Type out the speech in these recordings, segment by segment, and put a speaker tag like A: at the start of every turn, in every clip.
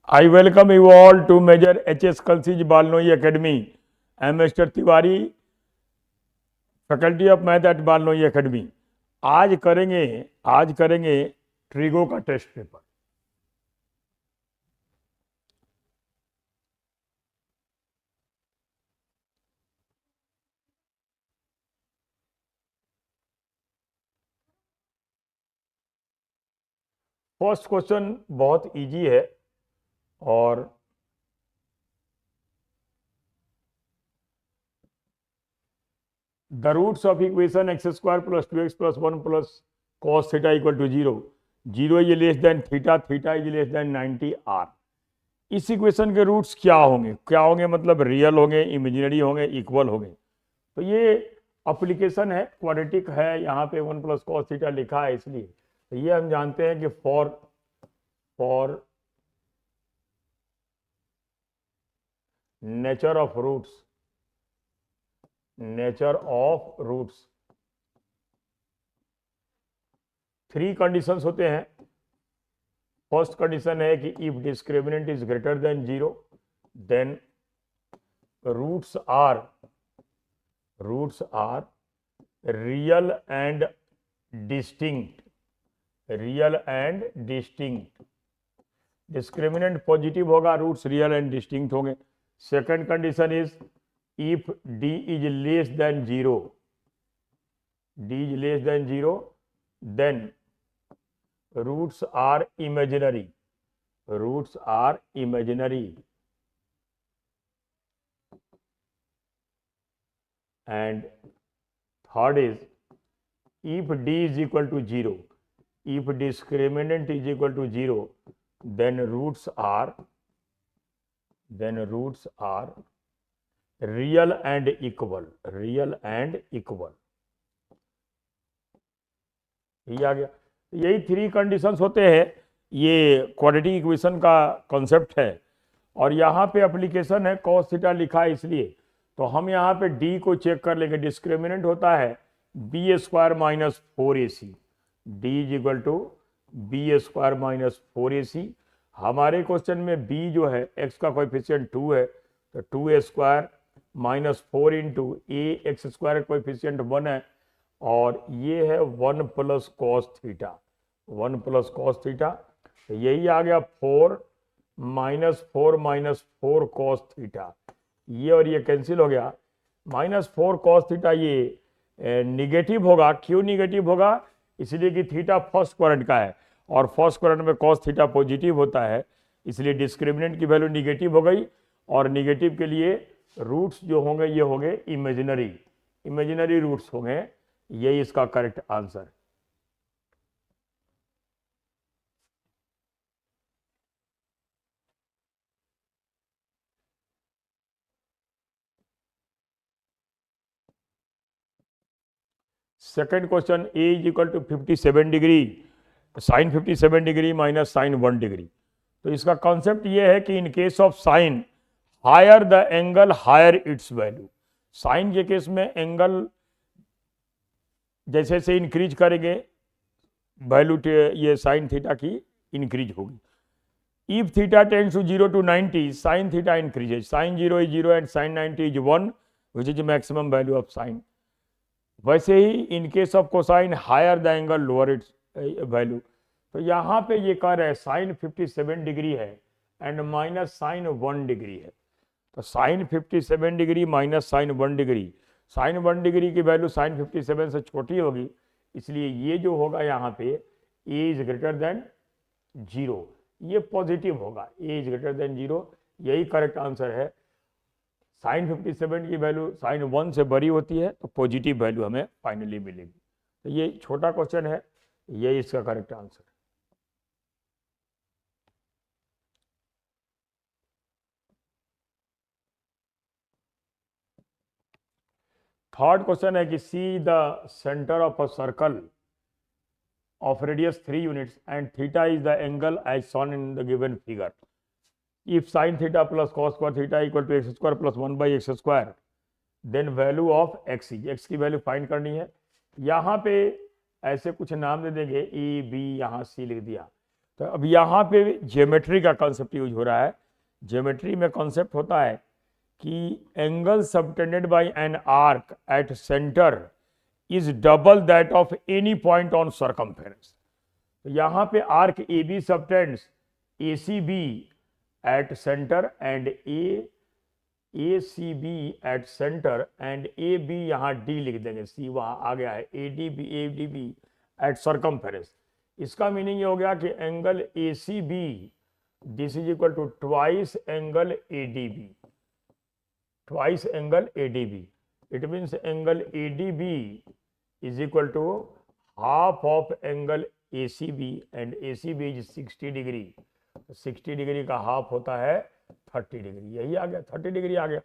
A: I welcome you all to Major H.S. Kalsij Balnoi Academy. I am Mr. Tiwari, faculty of math at Balnoi academy. आज करेंगे trigo का test paper. First question बहुत easy है और the roots of equation x square plus 2x plus 1 plus cos theta equal to 0, 0 is less than theta, theta is less than 90 are. इस equation के roots क्या होंगे मतलब real होंगे, imaginary होंगे, इक्वल होंगे। तो ये अप्लीकेशन है, क्वाड्रेटिक है, यहाँ पे 1 प्लस कॉस थीटा लिखा है, इसलिए तो ये हम जानते हैं कि for nature of roots 3 conditions होते हैं। फर्स्ट कंडीशन है कि if discriminant is greater than 0 then roots are real and distinct. Discriminant positive होगा, रूट्स रियल एंड डिस्टिंक्ट होंगे। Second condition is if d is less than 0, then roots are imaginary. And third is if d is equal to 0, if discriminant is equal to 0, then roots are real and equal। ये आ गया। यही 3 conditions होते हैं। ये quadratic equation का concept है और यहाँ पे एप्लीकेशन है, cos थीटा लिखा है इसलिए। तो हम यहाँ पे d को चेक कर लेंगे। डिस्क्रिमिनेंट होता है b square minus 4ac, d is equal to b square minus 4ac। हमारे क्वेश्चन में b जो है x का कोएफिशिएंट 2 है, तो 2a स्क्वायर माइनस 4 इंटू ए एक्स स्क्वायर कोएफिशिएंट 1 है और ये है 1 प्लस कॉस थीटा। तो यही आ गया 4 माइनस 4 कॉस थीटा। ये और ये कैंसिल हो गया। माइनस 4 कॉस थीटा ये निगेटिव होगा। क्यों निगेटिव होगा? इसलिए कि थीटा फर्स्ट क्वाड्रेंट का है और फर्स्ट क्वाड्रेंट में कॉस थीटा पॉजिटिव होता है, इसलिए डिस्क्रिमिनेंट की वैल्यू निगेटिव हो गई। और निगेटिव के लिए रूट्स जो होंगे ये होंगे इमेजिनरी रूट्स होंगे। यही इसका करेक्ट आंसर है। Second question, A is equal to 57 degree, sine 57 degree minus sine 1 degree. तो इसका कॉन्सेप्ट ये है कि in case of sine higher the angle higher its value. Sine के केस में एंगल जैसे से इंक्रीज करेंगे वैल्यू ये साइन थीटा की इंक्रीज होगी। If theta tends to 0 to 90, sine theta increases. Sine 0 is 0 and sign 90 is 1, which is maximum value of sine. वैसे ही in case of cosine higher the angle lower its value. तो यहाँ पे ये कह रहे हैं साइन 57 डिग्री है एंड माइनस साइन 1 डिग्री है। तो sine 57 degree minus sine 1 degree, sine 1 degree की वैल्यू साइन 57 से छोटी होगी, इसलिए ये जो होगा यहाँ पे ए इज ग्रेटर देन 0, ये पॉजिटिव होगा। ए इज ग्रेटर देन 0, यही करेक्ट आंसर है। साइन 57 की वैल्यू साइन 1 से बड़ी होती है तो पॉजिटिव वैल्यू हमें फाइनली मिलेगी। तो ये छोटा क्वेश्चन है, यही इसका करेक्ट आंसर है। थर्ड क्वेश्चन है कि see the centre of a circle of radius 3 units and theta is the angle as shown in the given figure. If sin theta plus cos square theta equal to x square plus 1 by x square, then value of x is, x की value find करनी है। यहाँ पे ऐसे कुछ नाम दे देंगे, ए B, यहाँ सी लिख दिया। तो अब यहाँ पे ज्योमेट्री का कॉन्सेप्ट यूज हो रहा है। ज्योमेट्री में कॉन्सेप्ट होता है कि angle subtended by an arc at centre is double that of any point on circumference. तो यहाँ पे arc A B subtends A C B at centre and A C B at centre and A B यहाँ D लिख देंगे, C वहाँ आ गया है, A D B at circumference. इसका मीनिंग ये हो गया कि angle A C B this is equal to twice angle A D B, twice angle A D B. It means angle A D B is equal to half of angle A C B and A C B is 60 degree. 60 degree का half होता है 30 degree, यही आ गया, 30 degree आ गया।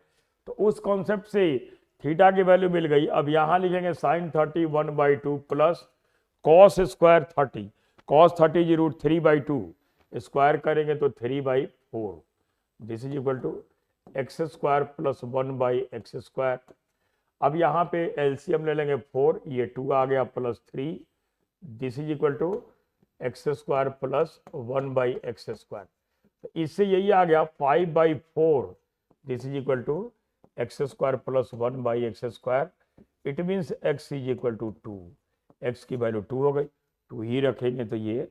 A: तो उस concept से थीटा की वैल्यू मिल गई। अब यहां लिखेंगे sine 30 1/2 plus cos square 30, cos 30 जी रूट 3/2, स्क्वायर करेंगे तो 3/4, this is equal to x square plus 1/x square. अब यहाँ पे एलसीएम ले लेंगे 4, ये 2 आ गया plus 3, this is equal to x square plus 1/x square. तो इससे यही आ गया 5/4, this is equal to x square plus 1/x square. It means x is equal to 2, x की वैल्यू 2 हो गई, 2 ही रखेंगे तो ये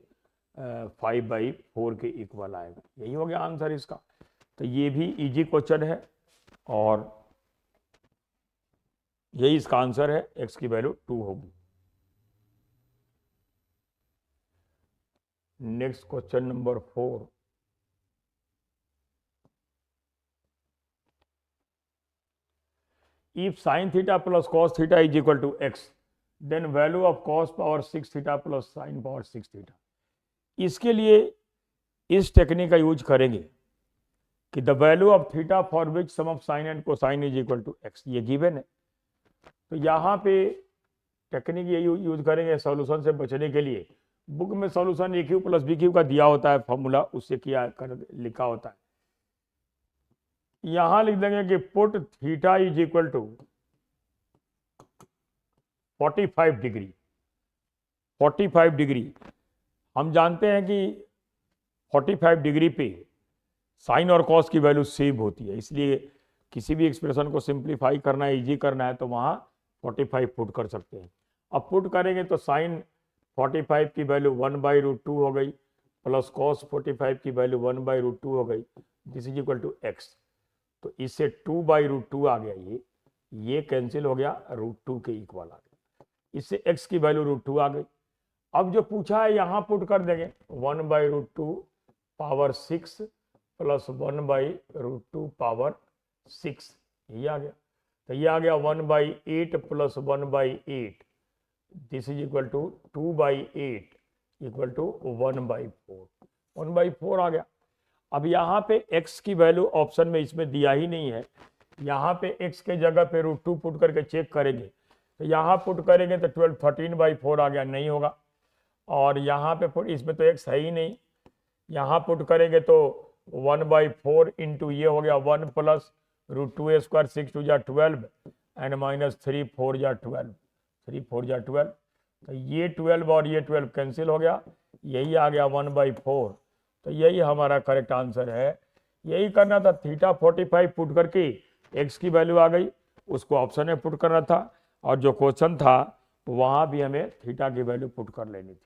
A: 5/4 के इक्वल आएगा। यही हो गया आंसर इसका। तो ये भी इजी क्वेश्चन है और यही इसका आंसर है, x की वैल्यू 2 होगी। Next question number 4, if sin theta plus cos theta is equal to x, then value of cos power 6 theta plus sin power 6 theta। इसके लिए इस टेक्निक का यूज करेंगे कि the value of theta for which sum of sine and cosine is equal to x, ये given है। तो यहाँ पे टेक्निक ये यूज करेंगे सॉल्यूशन से बचने के लिए। बुक में सॉल्यूशन ए क्यू प्लस बी क्यू का दिया होता है फॉर्मूला, उससे किया कर लिखा होता है। यहां लिख देंगे कि put theta is equal to 45 degree. 45 degree हम जानते हैं कि 45 डिग्री पे साइन और कॉस की वैल्यू सेम होती है, इसलिए किसी भी एक्सप्रेशन को सिंप्लीफाई करना है, इजी करना है तो वहां 45 पुट कर सकते हैं। अब पुट करेंगे तो साइन 45 की वैल्यू 1/√2 हो गई प्लस कॉस 45 की वैल्यू 1/√2 हो गई, this is equal to x. तो इससे 2/√2 आ गया, ये कैंसिल हो गया, √2 के इक्वल आ गया। इससे x की वैल्यू √2 आ गई। अब जो पूछा है यहां पुट कर देंगे 1/√2 पावर 6 प्लस 1/√2 पावर 6, ये आ गया। तो ये आ गया 1/8 plus 1/8, this is equal to 2/8 equal to 1/4, 1/4 आ गया। अब यहाँ पे x की वैल्यू ऑप्शन में इसमें दिया ही नहीं है, यहाँ पे x के जगह पे √2 पुट करके चेक करेंगे। तो यहाँ पुट करेंगे तो 13/4 आ गया, नहीं होगा। और यहाँ पे पुट, इसमें तो x है ही नहीं, यहाँ पुट करेंगे तो 1/4 इंटू ये हो गया 1 प्लस √2 स्क्वायर 6 2 जा 12 एंड माइनस 3 4 जा 12, 3 4 जा 12। तो ये 12 और ये 12 कैंसिल हो गया, यही आ गया 1/4। तो यही हमारा करेक्ट आंसर है। यही करना था, थीटा 45 पुट करके x की वैल्यू आ गई, उसको ऑप्शन में पुट करना था, और जो क्वेश्चन था वहां भी हमें थीटा की वैल्यू पुट कर लेनी थी।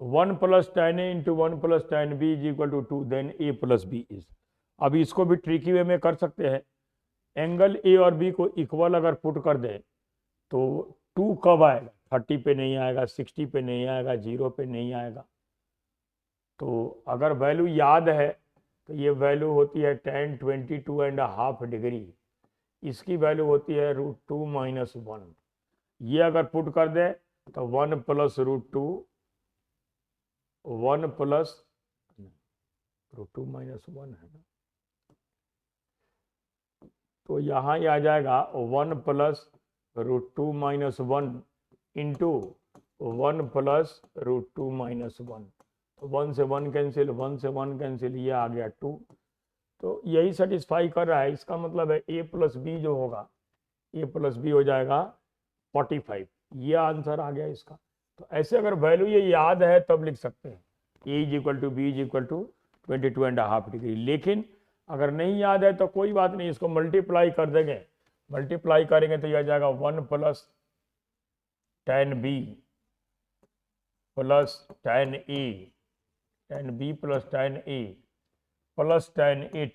A: One plus tan a into 1 plus tan b is equal to 2, then a plus B is. अब इसको भी ट्रिकी वे में कर सकते हैं। एंगल ए और बी को इक्वल अगर पुट कर दें तो 2 कब आएगा, 30 पे नहीं आएगा, 60 पे नहीं आएगा, 0 पे नहीं आएगा। तो अगर वैल्यू याद है तो ये वैल्यू होती है tan 22.5 डिग्री, इसकी वैल्यू होती है √2 माइनस 1। ये अगर पुट कर दें तो 1 प्लस √2, 1 प्लस √2 माइनस 1 है ना, तो यहाँ ये आ जाएगा 1 plus √2 minus 1 into 1 plus √2 minus 1। तो 1 से 1 कैंसिल, 1 से 1 कैंसिल, ये आ गया 2। तो यही सेटिस्फाई कर रहा है। इसका मतलब है a प्लस बी जो होगा, a प्लस बी हो जाएगा 45। ये आंसर आ गया इसका। तो ऐसे अगर वैल्यू ये याद है तब लिख सकते हैं a is equal to B is equal to 22.5 degree. लेकिन अगर नहीं याद है तो कोई बात नहीं, इसको मल्टीप्लाई कर देंगे। मल्टीप्लाई करेंगे तो यह आ जाएगा 1 plus tan b plus tan b plus tan a plus tan a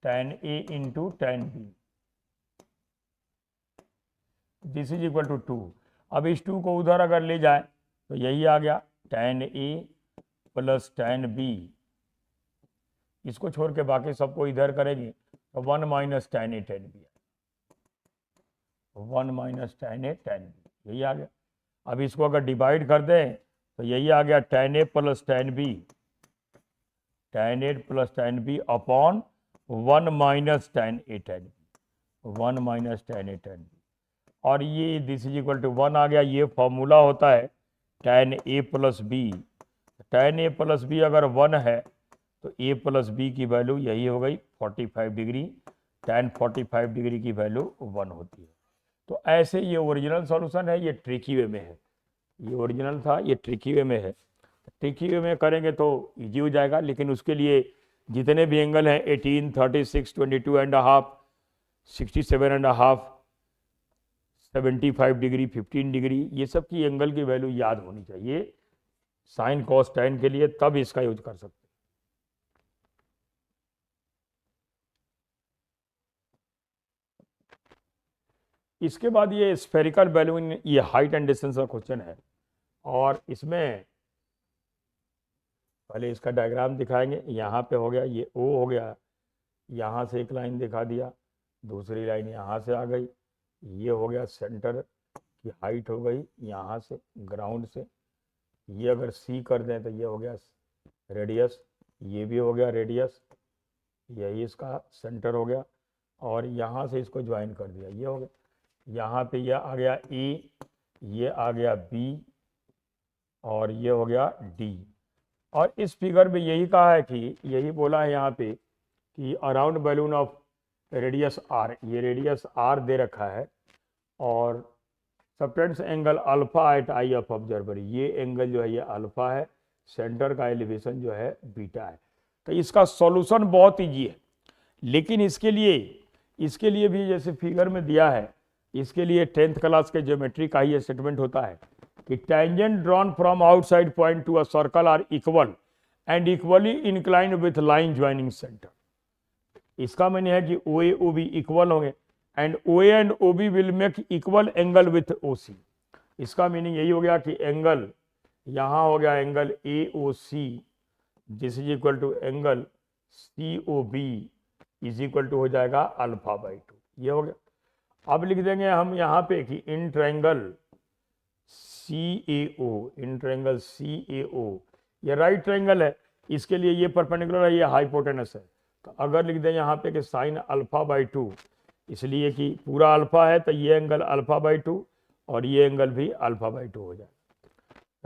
A: tan a into tan b, this is equal to 2। अब इस 2 को उधर अगर ले जाए तो यही आ गया tan a plus tan b, इसको छोड़ के बाकी सबको इधर करेंगे तो 1 minus tan a tan b, 1 minus tan a tan b, यही आ गया। अब इसको अगर डिवाइड कर दें तो यही आ गया tan a plus tan b, tan a plus tan b upon 1 minus tan a tan b, 1 minus tan a tan b, और ये दिस इज इक्वल टू 1 आ गया। ये फॉर्मूला होता है tan a plus B. tan a plus B अगर 1 है तो a प्लस बी की वैल्यू यही हो गई 45 डिग्री, tan 45 डिग्री की वैल्यू 1 होती है। तो ऐसे ये ओरिजिनल सॉल्यूशन है, ये ट्रिकी वे में है। ये ओरिजिनल था, ये ट्रिकी वे में है। ट्रिकी वे में करेंगे तो इजी हो जाएगा, लेकिन उसके लिए जितने भी एंगल हैं 18, 36, 22.5, 67.5, 75 डिग्री, 15 डिग्री, ये सब की एंगल की वैल्यू याद होनी चाहिए साइन कॉस टैन के लिए, तब इसका यूज कर सकते हैं। इसके बाद ये स्फेरिकल बैलून, ये हाइट एंड डिस्टेंस का क्वेश्चन है, और इसमें पहले इसका डायग्राम दिखाएंगे। यहाँ पे हो गया, ये ओ हो गया, यहाँ से एक लाइन दिखा दिया, दूसरी लाइन यहाँ से आ गई, ये हो गया सेंटर की हाइट हो गई यहाँ से ग्राउंड से, ये अगर सी कर दें तो ये हो गया रेडियस, ये भी हो गया रेडियस, यही इसका सेंटर हो गया, और यहाँ से इसको ज्वाइन कर दिया, ये हो गया। यहाँ पे ये आ गया ए, ये आ गया बी, और ये हो गया डी। और इस फिगर में यही कहा है कि, यही बोला है यहाँ पे कि around balloon of radius R, ये रेडियस आर दे रखा है, और subtends angle alpha at eye of observer, ये एंगल जो है ये अल्फा है, सेंटर का एलिवेशन जो है बीटा है। तो इसका सॉल्यूशन बहुत ईजी है, लेकिन इसके लिए भी जैसे फिगर में दिया है, इसके लिए 10th क्लास के ज्योमेट्री का ही स्टेटमेंट होता है कि tangent drawn from outside point to a circle are equal and equally inclined with line joining centre. इसका माने है कि O A O B equal होंगे, and O A and O B will make equal angle with O C. इसका meaning यही हो गया कि एंगल यहाँ हो गया angle A O C, this is equal to angle C O B is equal to हो जाएगा अल्फा बाई 2, ये हो गया। अब लिख देंगे हम यहाँ पे कि in triangle C A O, in triangle सी ए ओ, ये राइट ट्रायंगल है, इसके लिए ये परपेंडिकुलर है, ये हाइपोटेनस है। तो अगर लिख दें यहाँ पे कि साइन अल्फा बाई 2, इसलिए कि पूरा अल्फा है तो ये एंगल अल्फा बाई 2 और ये एंगल भी अल्फा बाई 2 हो जाए।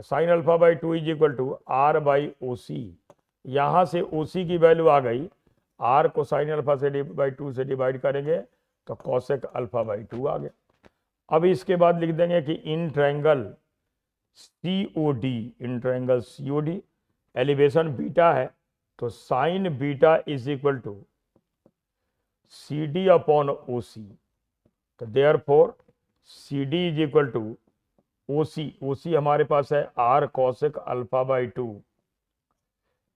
A: Sine alpha by 2 is equal to R by O C, यहाँ से ओ सी की वैल्यू आ गई, आर को साइन अल्फा से बाई 2 से डिवाइड करेंगे तो कॉसेक अल्फा बाई 2 आ गया। अब इसके बाद लिख देंगे कि in triangle C O D, in triangle C O D elevation beta है, तो sine beta is equal to C D upon O C. तो therefore C D is equal to O C, O C हमारे पास है R cosec alpha by 2,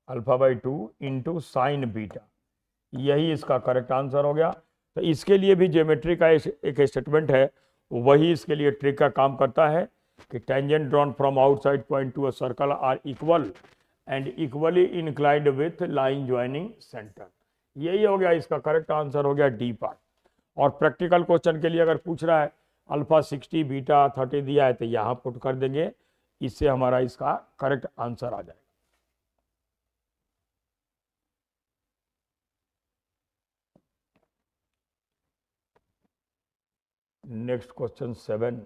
A: alpha by 2 into sine beta, यही इसका correct answer हो गया। तो इसके लिए भी ज्योमेट्री का एक स्टेटमेंट है, वही इसके लिए ट्रिक का काम करता है कि tangent drawn from outside point to a circle are equal and equally inclined with line joining centre, यही हो गया। इसका करेक्ट आंसर हो गया डी पार्ट। और प्रैक्टिकल क्वेश्चन के लिए अगर पूछ रहा है अल्फा 60 बीटा 30 दिया है तो यहाँ पुट कर देंगे, इससे हमारा इसका करेक्ट आंसर आ जाएगा। Next question 7,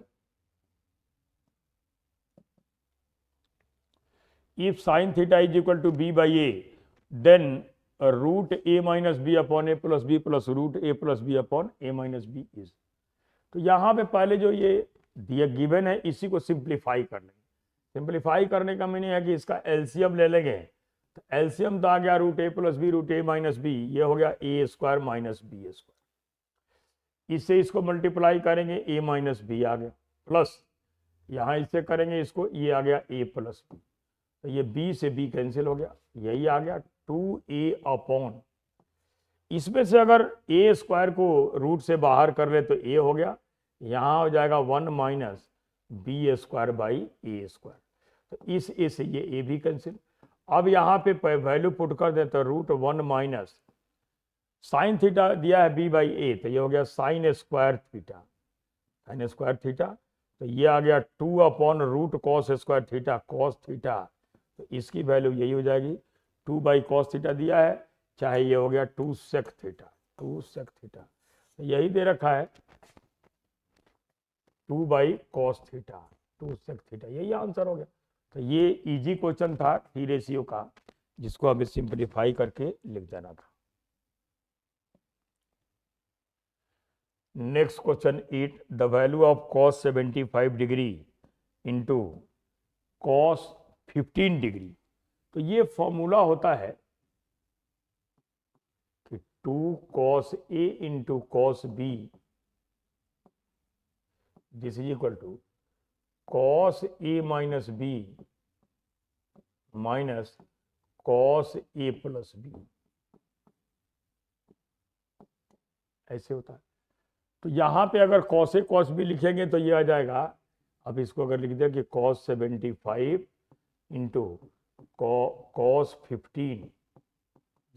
A: if sin theta is equal to b by a, then root A minus B upon A plus B plus root A plus B upon A minus B is. तो यहाँ पे पहले जो ये दिया given है इसी को सिंप्लीफाई कर लेंगे। सिंप्लीफाई करने का मीनिंग है कि इसका एलसीएम ले लेंगे। तो एलसीएम तो आ गया root A plus B root A minus B, ये हो गया ए स्क्वायर माइनस बी स्क्वायर। इससे इसको मल्टीप्लाई करेंगे ए माइनस बी आ गया, प्लस यहाँ इससे करेंगे इसको, ये आ गया ए प्लस बी। तो ये बी से बी कैंसिल हो गया, यही आ गया 2a अपॉन, इसमें से अगर ए स्क्वायर को रूट से बाहर कर ले तो ए हो गया, यहाँ हो जाएगा 1 minus B square by A square. तो इस ए से ये ए भी कैंसिल। अब यहाँ पे वैल्यू पुट कर दे तो रूट 1 माइनस साइन थीटा दिया है बी बाई ए, तो ये हो गया sine square theta, sine square theta. तो ये आ गया 2 upon root cos square theta cos theta. तो इसकी वैल्यू यही हो जाएगी 2 बाई कॉस थीटा दिया है, चाहे ये हो गया 2 सेक थीटा, 2 सेक थीटा। तो यही दे रखा है 2 by cos theta 2 sec theta, यही आंसर हो गया। तो ये इजी क्वेश्चन था टी रेशियो का, जिसको हमें सिंप्लीफाई करके लिख देना था। Next question 8, the value of cos 75 degree into cos 15 degree. तो ये फॉर्मूला होता है कि 2 cos A into cos B this is equal to cos A minus B minus cos A plus B, ऐसे होता है। तो यहां पे अगर कॉस ए कॉस बी लिखेंगे तो ये आ जाएगा, अब इसको अगर लिख दिया कि cos 75 into cos 15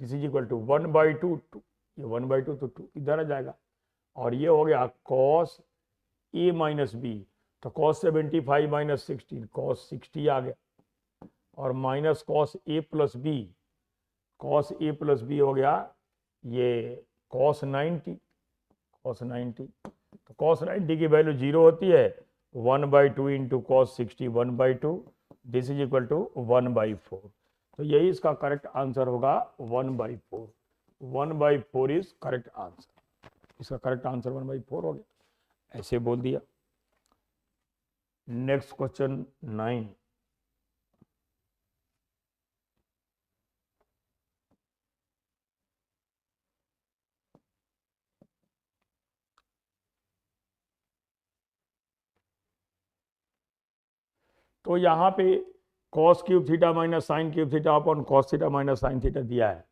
A: this is equal to 1/2, ये 1/2 तो 2 इधर आ जाएगा, और ये हो गया कॉस ए माइनस बी, तो कॉस 75 माइनस 16 कॉस 60 आ गया, और minus cos A plus B, cos A plus B हो गया ये कॉस 90, कॉस 90। तो कॉस 90 की वैल्यू 0 होती है, 1/2 into cos 60 1/2 this is equal to 1/4। तो यही इसका करेक्ट आंसर होगा 1/4, 1/4 इज करेक्ट आंसर। इसका करेक्ट आंसर 1/4 हो गया, ऐसे बोल दिया। नेक्स्ट क्वेश्चन 9, तो यहाँ पे cos cube theta minus sine cube theta upon cos theta minus sine theta दिया है।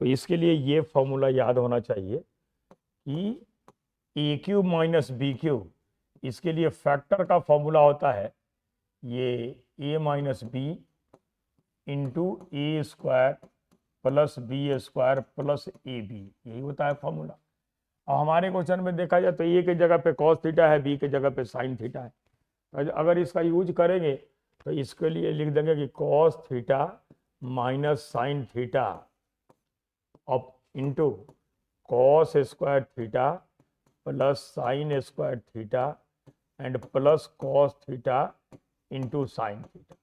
A: तो इसके लिए ये फॉर्मूला याद होना चाहिए कि A cube minus B cube, इसके लिए फैक्टर का फॉर्मूला होता है ये A minus B into A square plus B square plus A B, यही होता है फॉर्मूला। और हमारे क्वेश्चन में देखा जाए तो ए की जगह पे कॉस थीटा है, बी की जगह पे साइन थीटा है। तो अगर इसका यूज करेंगे तो इसके लिए लिख देंगे कि cos theta minus sine theta अब into cos square theta plus sine square theta and plus cos theta into sine theta.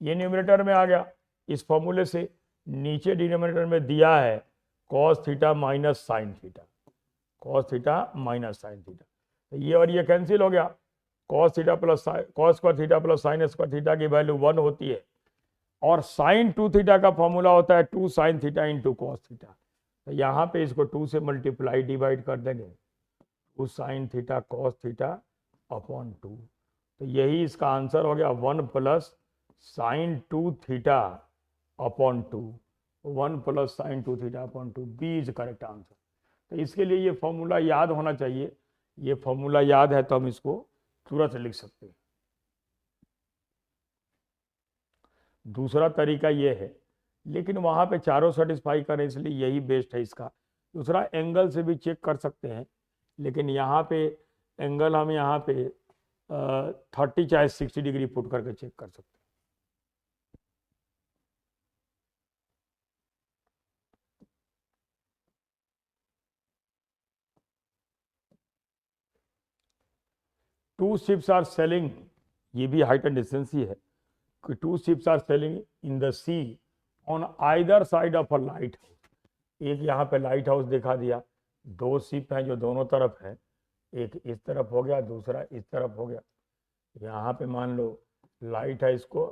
A: ये न्यूमरेटर में आ गया। इस फॉर्मूले से नीचे डिनोमिनेटर में दिया है cos theta minus sine theta, cos theta minus sine theta. तो ये और ये कैंसिल हो गया, cos theta plus cos square theta plus sine square theta की वैल्यू 1 होती है, और साइन 2 थीटा का फॉर्मूला होता है 2 sine theta into cos theta. तो यहाँ पे इसको 2 से मल्टीप्लाई डिवाइड कर देंगे, 2 sine theta cos theta upon 2। तो यही इसका आंसर हो गया 1 plus sine 2 theta upon 2, 1 plus sine 2 theta upon 2, B is correct answer. तो इसके लिए ये फॉर्मूला याद होना चाहिए। ये फॉर्मूला याद है तो हम इसको तुरंत लिख सकते हैं। दूसरा तरीका ये है, लेकिन वहाँ पे चारों सेटिस्फाई करें इसलिए यही बेस्ट है इसका। दूसरा एंगल से भी चेक कर सकते हैं, लेकिन यहाँ पे एंगल हम यहाँ पे 30 चाहे 60 डिग्री पुट करके चेक कर सकते हैं। टू शिप्स आर सेलिंग, ये भी हाइट एंड डिस्टेंस ही है कि 2 ships are sailing in the sea on either side of a lighthouse. एक यहाँ पे लाइट हाउस दिखा दिया, दो शिप हैं जो दोनों तरफ हैं, एक इस तरफ हो गया, दूसरा इस तरफ हो गया। यहाँ पे मान लो लाइट है, इसको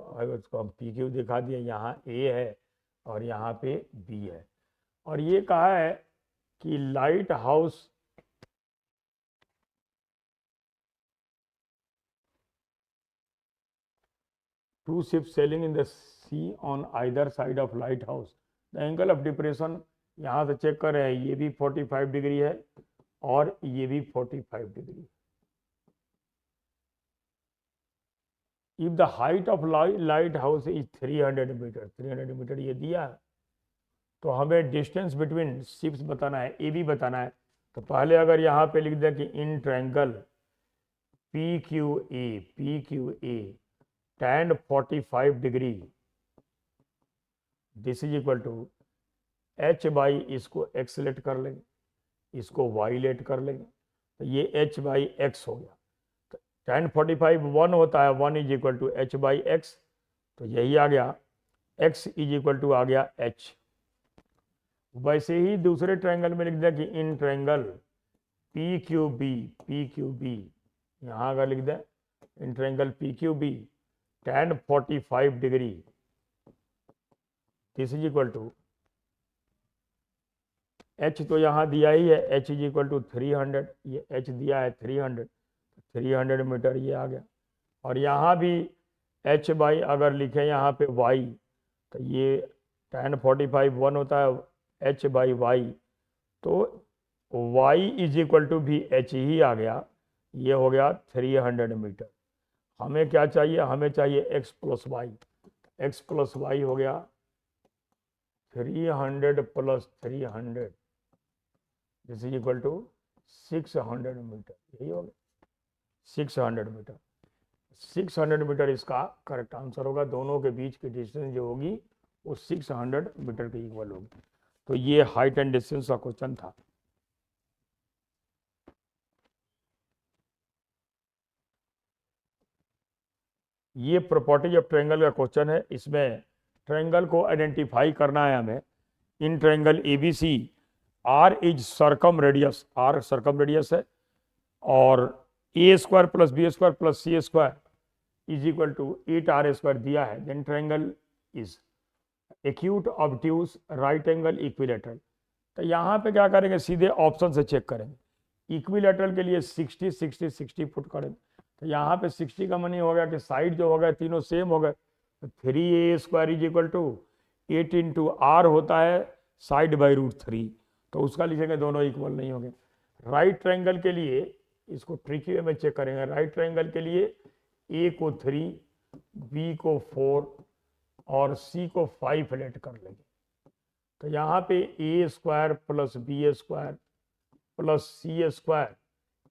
A: हम पी क्यू दिखा दिया, यहाँ ए है और यहाँ पे बी है। और ये कहा है कि light house two ships sailing in the sea on either side of lighthouse. The angle of depression यहाँ से चेक कर रहे हैं, ये भी 45 डिग्री है और ये भी 45 degree. If the height of lighthouse is 300 metre, 300 metre ये दिया है, तो हमें डिस्टेंस बिटवीन शिप्स बताना है, ए बी बताना है। तो पहले अगर यहाँ पे लिख दें कि in triangle P Q A tan 45 degree this is equal to h by, इसको x लेट कर लेंगे, इसको y लेट कर लेंगे, तो ये h बाई x हो गया। तो tan 45 1 होता है, 1 is equal to h by x, तो यही आ गया, x इज इक्वल टू आ गया h। वैसे ही दूसरे ट्रायंगल में लिख दिया कि in triangle P Q B, यहाँ अगर लिख दें in triangle P Q B tan 45 degree this is equal to h तो यहाँ दिया ही है, h इज इक्वल टू 300, ये h दिया है 300 मीटर ये आ गया। और यहाँ भी h बाई अगर लिखे यहाँ पे y, तो ये tan 45 1 होता है h बाई y, तो y इज इक्वल टू भी h ही आ गया, ये हो गया 300 मीटर। हमें क्या चाहिए, हमें चाहिए x plus y, x plus y हो गया 300 plus 300 this is equal to 600 metre, यही हो गया 600 मीटर। 600 मीटर इसका करेक्ट आंसर होगा। दोनों के बीच की डिस्टेंस जो होगी वो 600 मीटर के इक्वल होगी। तो ये हाइट एंड डिस्टेंस का क्वेश्चन था। ये प्रॉपर्टीज ऑफ ट्रायंगल का क्वेश्चन है। इसमें ट्रायंगल को आइडेंटिफाई करना है हमें। In triangle ABC R is circumradius, R circumradius है, और a square plus B square plus C square is equal to 8R square दिया है। Then triangle is acute obtuse right angle equilateral. तो यहाँ पे क्या करेंगे, सीधे ऑप्शन से चेक करेंगे। इक्विलेटरल के लिए 60 60 60 फुट करेंगे, तो यहाँ पे 60 का मनी हो गया कि साइड जो हो गया तीनों सेम हो गए, तो 3a square is equal to 8 into R होता है साइड बाई √3, तो उसका लिखेंगे, दोनों इक्वल नहीं होंगे। राइट ट्रायंगल के लिए इसको ट्रिकी वे में चेक करेंगे। राइट ट्रायंगल के लिए a को 3, b को 4 और c को 5 लेट कर लेंगे। तो यहाँ पे a square plus B square plus C square,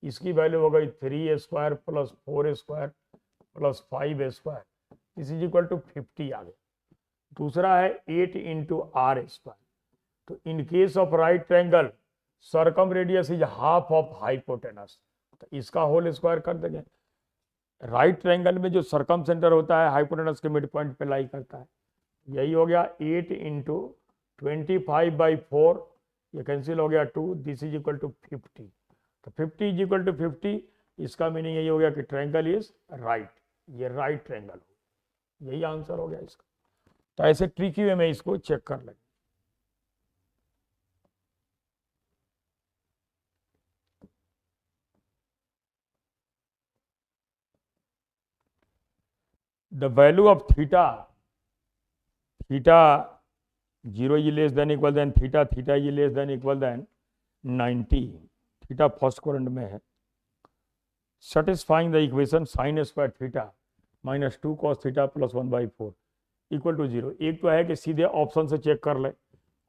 A: इसकी वैल्यू हो गई 3a square plus 4a square plus 5a square, this is equal to 50 आ गया। दूसरा है 8 इंटू आर स्क्वायर। तो in case of right triangle circumradius is half of hypotenuse, तो इसका होल स्क्वायर कर देंगे। राइट ट्रायंगल में जो सर्कम सेंटर होता है हाइपोटेनस के मिड पॉइंट पे लाई करता है, यही हो गया 8 इंटू 25/4, ये कैंसिल हो गया 2, दिस इज इक्वल टू 50। तो 50 इज इक्वल टू 50, इसका मीनिंग यही हो गया कि ट्रायंगल इज राइट, ये राइट ट्रायंगल हो, यही आंसर हो गया इसका। तो ऐसे ट्रिकी वे में इसको चेक कर लेंगे। The value of theta 0 is less than equal than theta is less than equal than 90, theta first quadrant में है। Satisfying the equation sine square theta minus 2 cos theta plus 1/4 equal to 0। एक तो है कि सीधे option से check कर ले,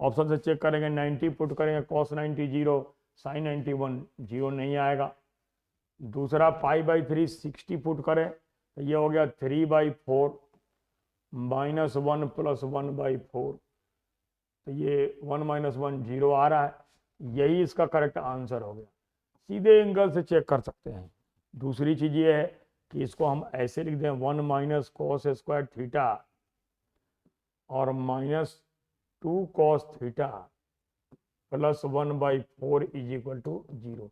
A: ऑप्शन से चेक करेंगे 90 पुट करेंगे, cos 90 0, sin 91 0 नहीं आएगा। दूसरा π/3 60 पुट करें, तो ये हो गया 3/4 माइनस 1 प्लस 1/4, तो ये 1 माइनस 1 0 आ रहा है, यही इसका करेक्ट आंसर हो गया। सीधे एंगल से चेक कर सकते हैं। दूसरी चीज़ ये है कि इसको हम ऐसे लिख दें 1 माइनस cos स्क्वायर थीटा और minus 2 cos theta +1/4 is equal to 0।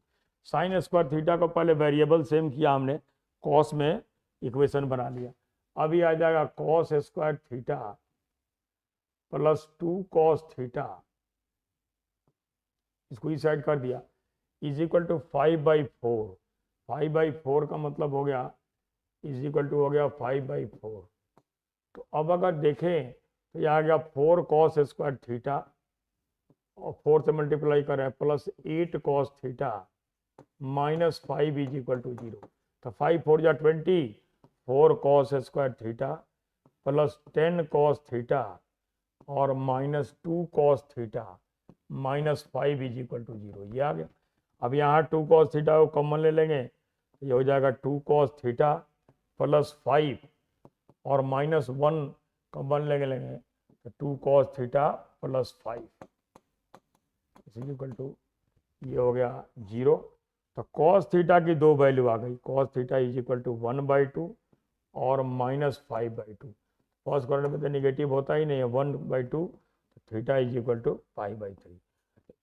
A: Sine square theta को पहले वेरिएबल सेम किया हमने, कॉस में इक्वेशन बना लिया। अभी आ जाएगा cos square theta +2 cos theta, इसको इस साइड कर दिया, इज इक्वल टू 5/4। 5/4 का मतलब हो गया इज इक्वल टू हो गया 5/4। तो अब अगर देखें तो यह आ गया 4 कॉस स्क्वायर थीटा और 4 से मल्टीप्लाई करें +8 cos theta -5 is equal to 0। तो 5 4 जा 20, 4 cos square theta +10 cos theta और -2 cos theta -5 is equal to 0, ये आ गया। अब यहाँ 2 कॉस थीटा को कॉमन ले लेंगे, ये हो जाएगा 2 कॉस थीटा +5 और -1 कॉमन लेंगे तो 2 cos theta +5 is equal to, ये हो गया 0। तो कॉस थीटा की दो वैल्यू आ गई, cos theta is equal to 1/2 और -5/2। कॉस करने में तो निगेटिव होता ही नहीं है, 1/2, तो थीटा इज इक्वल टू π/3।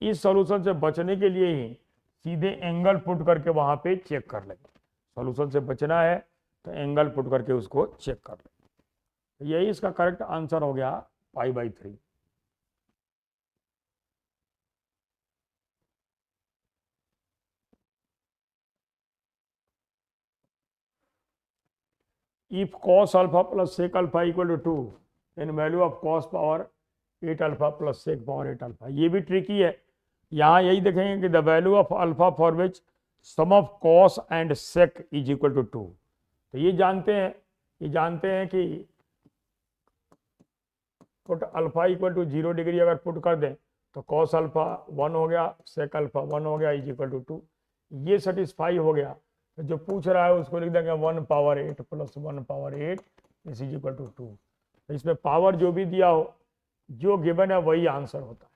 A: इस सॉल्यूशन से बचने के लिए ही सीधे एंगल पुट करके वहां पे चेक कर लेंगे। सॉल्यूशन से बचना है तो एंगल पुट करके उसको चेक कर लेंगे। यही इसका करेक्ट आंसर हो गया π/3। If cos alpha plus sec alpha equal to 2, then value of cos power 8 alpha plus sec power 8 alpha। ये भी ट्रिकी है। यहाँ यही देखेंगे कि the value of alpha for which sum of cos and sec is equal to 2। तो ये जानते हैं कि put alpha equal to 0 degree अगर पुट कर दें तो कॉस अल्फा 1 हो गया, सेक अल्फा 1 हो गया इज इक्वल टू 2। ये सेटिस्फाई हो गया। तो जो पूछ रहा है उसको लिख देंगे 1 power 8 + 1 power 8 is equal to 2। तो इसमें पावर जो भी दिया हो, जो गिवन है वही आंसर होता है।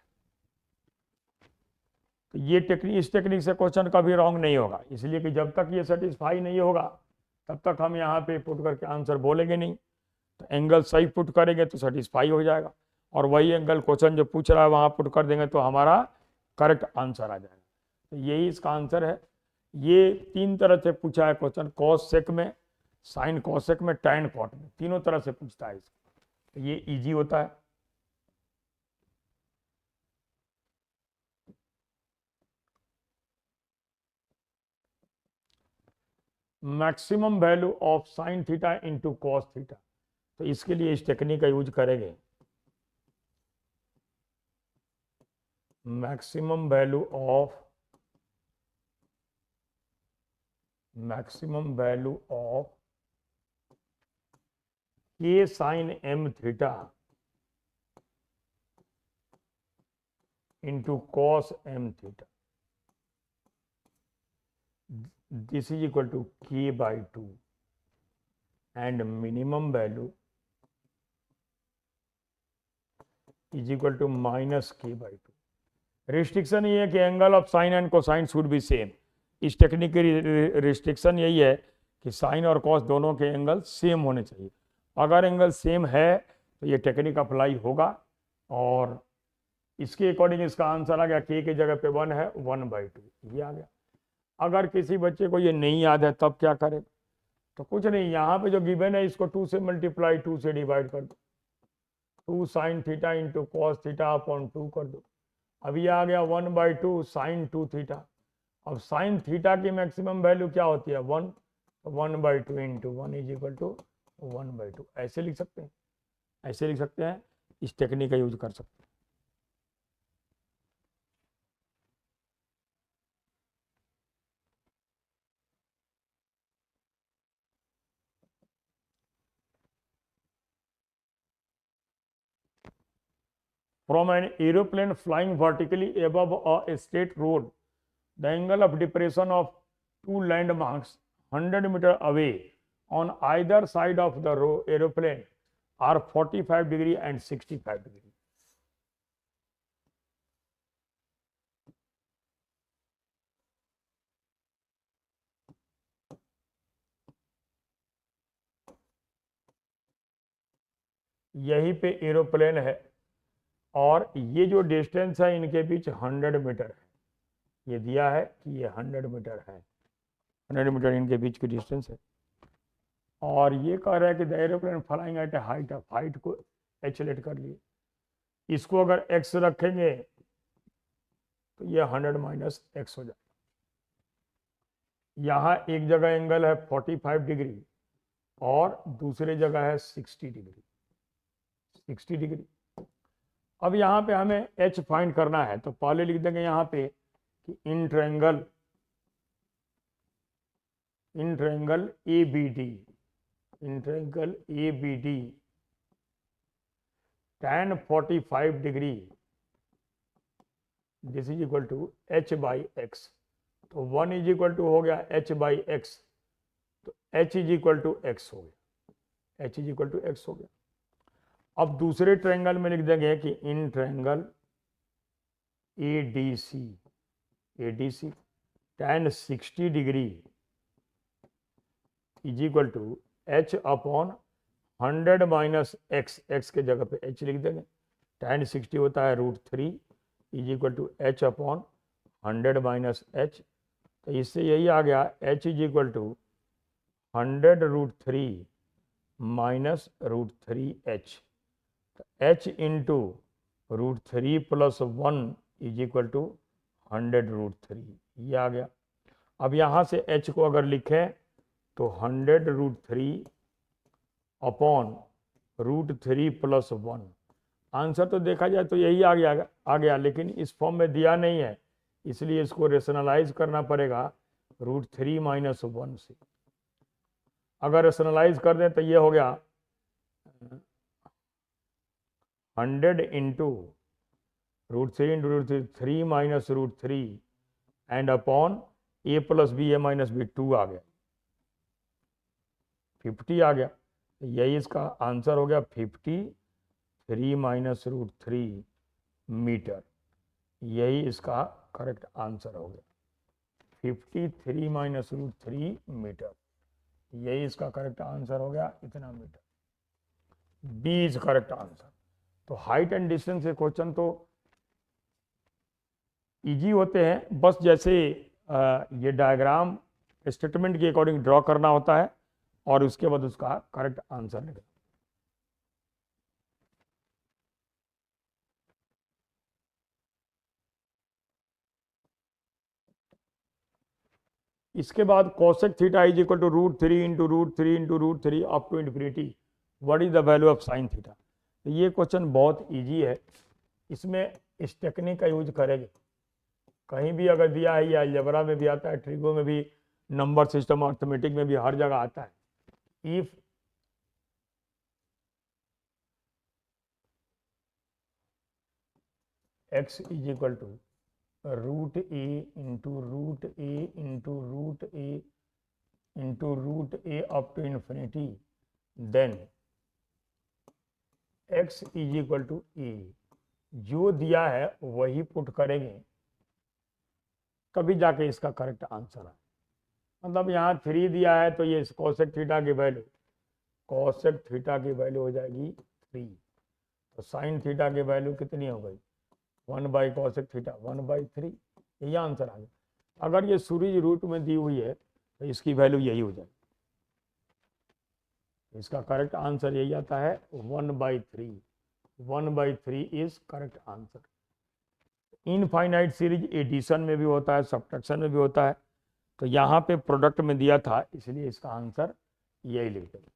A: तो ये टेक्निक, इस टेक्निक से क्वेश्चन कभी रॉन्ग नहीं होगा, इसलिए कि जब तक ये सेटिस्फाई नहीं होगा तब तक हम यहाँ पे पुट करके आंसर बोलेंगे नहीं। तो एंगल सही पुट करेंगे तो सेटिस्फाई हो जाएगा, और वही एंगल क्वेश्चन जो पूछ रहा है वहाँ पुट कर देंगे तो हमारा करेक्ट आंसर आ जाएगा। तो यही इसका आंसर है। ये 3 तरह से पूछा है क्वेश्चन, कॉस सेक में, साइन कॉसेक में, टैन कॉट में, तीनों तरह से पूछता है इसको। तो ये इजी होता है। Maximum value of sine theta into cos theta, तो इसके लिए इस टेक्निक का यूज करेंगे। मैक्सिमम वैल्यू ऑफ के sine m theta into cos m theta, this is equal to k/2 and minimum value is equal to -k/2। Restriction ये है कि angle of sine and cosine should be same. इस technique की restriction यही है कि sign और cos दोनों के एंगल सेम होने चाहिए। अगर एंगल सेम है तो ये टेक्निक अप्लाई होगा, और इसके अकॉर्डिंग इसका आंसर आ गया k की जगह पे 1 है, 1/2 ये आ गया। अगर किसी बच्चे को ये नहीं याद है तब क्या करें? तो कुछ नहीं, यहाँ पे जो गिवन है इसको 2 से मल्टीप्लाई, 2 से डिवाइड कर दो, 2 sine theta into cos theta upon 2 कर दो। अब ये आ गया 1/2 साइन 2 थीटा। अब साइन थीटा की मैक्सिमम वैल्यू क्या होती है? 1, 1/2 इंटू 1 इज इक्वल टू 1/2। ऐसे लिख सकते हैं, ऐसे लिख सकते हैं, इस टेक्निक का यूज कर सकते हैं। From an aeroplane flying vertically above a state road, the angle of depression of two landmarks 100 meters away on either side of the aeroplane are 45 degree and 65 degree। यहीं पे एरोप्लेन है और ये जो डिस्टेंस है इनके बीच 100 मीटर है, ये दिया है कि ये 100 मीटर है, 100 मीटर इनके बीच की डिस्टेंस है। और ये कह रहा है कि the aeroplane flying eight A height of, height को एच लेट कर लिए, इसको अगर एक्स रखेंगे तो ये 100 माइनस एक्स हो जाएगा। यहाँ एक जगह एंगल है 45 डिग्री और दूसरी जगह है 60 डिग्री, 60 डिग्री। अब यहाँ पे हमें एच फाइंड करना है, तो पहले लिख देंगे यहाँ पे कि in triangle A B D, in triangle A B D tan 45 degree this is equal to H by X. तो 1 इज इक्वल टू हो गया एच बाई एक्स, तो H is equal to X हो गया, H is equal to X हो गया। अब दूसरे ट्रायंगल में लिख देंगे कि in triangle A D C tan 60 degree is equal to H upon 100 minus x, x के जगह पे एच लिख देंगे। tan 60 होता है √3 is equal to H upon 100 minus H, तो इससे यही आ गया H is equal to 100 √3 minus √3 H, H into √3 plus 1 is equal to 100 √3, ये आ गया। अब यहाँ से h को अगर लिखें तो 100 √3 अपॉन √3 प्लस 1, आंसर तो देखा जाए तो यही आ गया, लेकिन इस फॉर्म में दिया नहीं है, इसलिए इसको रेशनलाइज करना पड़ेगा √3 माइनस 1 से। अगर रेशनलाइज कर दें तो ये हो गया 100 into √3 into √3 minus √3 and upon A plus B A minus B, 2 आ गया, 50 आ गया। यही इसका आंसर हो गया 53 माइनस √3 मीटर, यही इसका करेक्ट आंसर हो गया 53 माइनस √3 मीटर, यही इसका करेक्ट आंसर हो गया, इतना metre, B is correct answer. तो हाइट एंड डिस्टेंस के क्वेश्चन तो इजी होते हैं, बस जैसे ये डायग्राम स्टेटमेंट के अकॉर्डिंग ड्रॉ करना होता है और उसके बाद उसका करेक्ट आंसर लिखना। इसके बाद cosec theta is equal to √3 into √3 into √3 up to infinity, what is the value of sine theta. तो ये क्वेश्चन बहुत इजी है, इसमें इस टेक्निक का यूज करेंगे। कहीं भी अगर दिया है, या अलजेब्रा में भी आता है, ट्रिगो में भी, नंबर सिस्टम अर्थमेटिक में भी, हर जगह आता है। If x is equal to √a into √a into √a into √a up to infinity, then x is equal to a, जो दिया है वही पुट करेंगे, कभी जाके इसका करेक्ट आंसर है। मतलब यहाँ 3 दिया है तो ये कोसेक थीटा की वैल्यू, कोसेक थीटा की वैल्यू हो जाएगी 3, तो साइन थीटा की वैल्यू कितनी हो गई 1 बाई कोसेक थीटा 1/3, यही आंसर आ गया। अगर ये सूरज रूट में दी हुई है तो इसकी वैल्यू यही हो जाएगी, इसका करेक्ट आंसर यही आता है 1/3, 1/3 is correct answer. Infinite series addition में भी होता है, सब्ट्रैक्शन में भी होता है, तो यहाँ पे प्रोडक्ट में दिया था, इसलिए इसका आंसर यही लिख देंगे।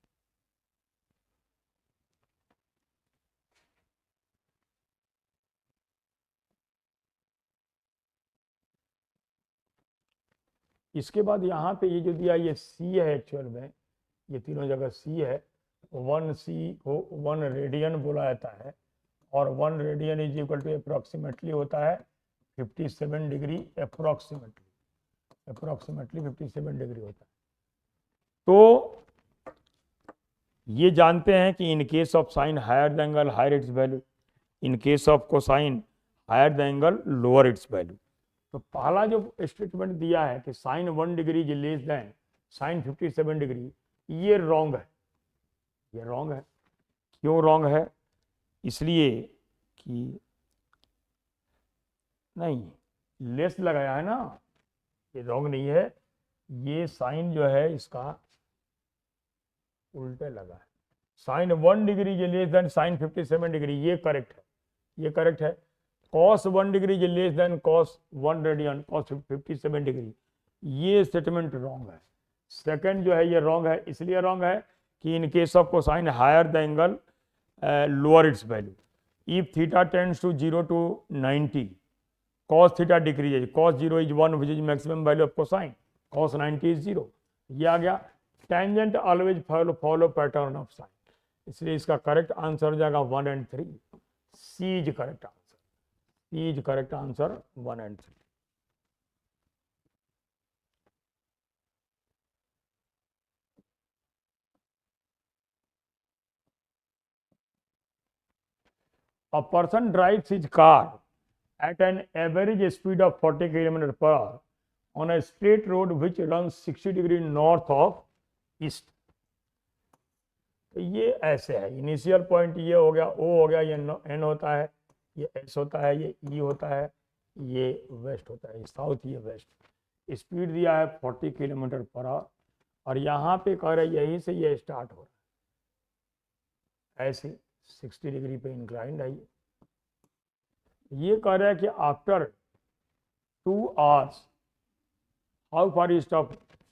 A: इसके बाद यहाँ पे ये जो दिया ये सी है, एक्चुअल में ये तीनों जगह सी है, 1c को 1 रेडियन बोला जाता है, और 1 radian is equal to approximately होता है 57 डिग्री, अप्रोक्सीमेटली 57 डिग्री होता है। तो ये जानते हैं कि in case of sine higher the angle higher its value, in case of cosine higher the angle lower its value. तो पहला जो स्टेटमेंट दिया है कि sine 1 degree is less than sine 57 degree, ये रॉन्ग है, ये रॉन्ग है। क्यों रॉन्ग है? इसलिए कि नहीं, लेस लगाया है ना, ये रॉन्ग नहीं है, ये साइन जो है इसका उल्टे लगा है। Sine 1 degree is less than sine 57 degree, ये करेक्ट है, ये करेक्ट है। Cos 1 degree is less than cos 1 radian, cos 57 degree, ये स्टेटमेंट रॉन्ग है। सेकंड जो है ये रॉन्ग है, इसलिए रॉन्ग है कि in case of cosine higher the angle lower its value. If theta tends to 0 to 90 cos theta decreases, cos 0 is 1 which is maximum value of cosine, cos 90 is 0, ये आ गया। Tangent always follow pattern of sine, इसलिए इसका correct answer हो जाएगा 1 and 3, C is correct answer, C is correct answer 1 and 3। A person drives his car at an average speed of 40 km per hour on a straight road which runs 60 degree north of east। तो ये ऐसे है, initial point ये हो गया, ओ हो गया, ये एन होता है, ये एस होता है, ये ई होता है, ये वेस्ट होता है, साउथ, ये वेस्ट। स्पीड दिया है 40 किलोमीटर पर आवर, और यहाँ पे कह रहे यहीं से ये स्टार्ट हो रहा है, ऐसे 60 डिग्री पे इंक्लाइंड है। ये कह रहा है कि after 2 hours how far east of